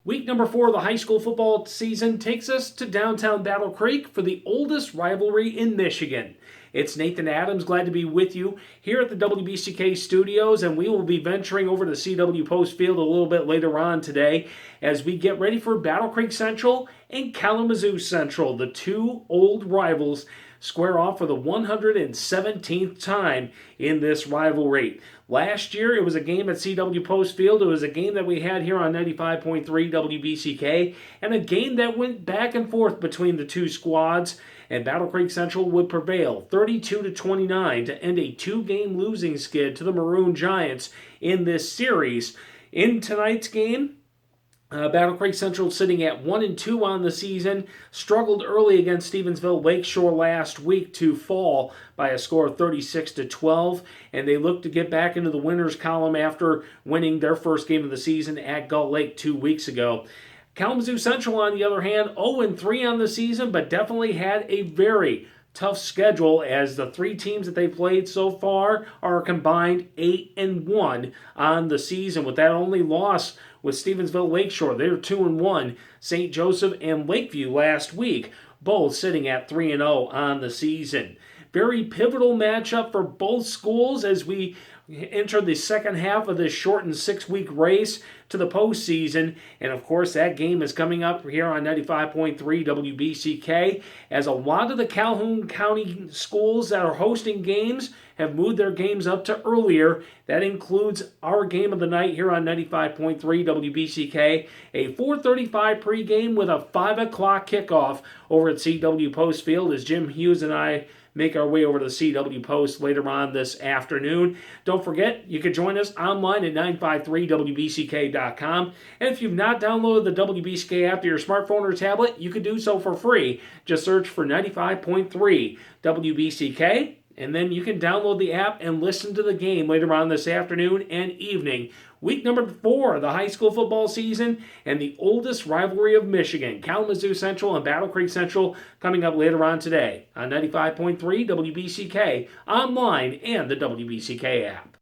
Week number 4 of the high school football season takes us to downtown Battle Creek for the oldest rivalry in Michigan. It's Nathan Adams, glad to be with you here at the WBCK studios, and we will be venturing over to CW Post Field a little bit later on today as we get ready for Battle Creek Central and Kalamazoo Central. The two old rivals square off for the 117th time in this rivalry. Last year, it was a game at CW Post Field. It was a game that we had here on 95.3 WBCK, and a game that went back and forth between the two squads, and Battle Creek Central would prevail 32-29 to end a two-game losing skid to the Maroon Giants in this series. In tonight's game, Battle Creek Central sitting at 1-2 on the season, struggled early against Stevensville Lakeshore last week to fall by a score of 36-12, and they look to get back into the winners column after winning their first game of the season at Gull Lake 2 weeks ago. Kalamazoo Central, on the other hand, 0-3 on the season, but definitely had a very tough schedule as the three teams that they played so far are combined 8-1 on the season, with that only loss with Stevensville Lakeshore. They're 2-1. St. Joseph and Lakeview last week, both sitting at 3-0 on the season. Very pivotal matchup for both schools as we enter the second half of this shortened 6-week race to the postseason. And of course, that game is coming up here on 95.3 WBCK, as a lot of the Calhoun County schools that are hosting games have moved their games up to earlier. That includes our game of the night here on 95.3 WBCK, a 4:35 pregame with a 5 o'clock kickoff over at CW Post Field as Jim Hughes and I make our way over to the CW Post later on this afternoon. Don't forget, you can join us online at 953WBCK.com. And if you've not downloaded the WBCK app to your smartphone or tablet, you can do so for free. Just search for 95.3 WBCK, and then you can download the app and listen to the game later on this afternoon and evening. Week number 4 of the high school football season and the oldest rivalry of Michigan, Kalamazoo Central and Battle Creek Central, coming up later on today on 95.3 WBCK, online and the WBCK app.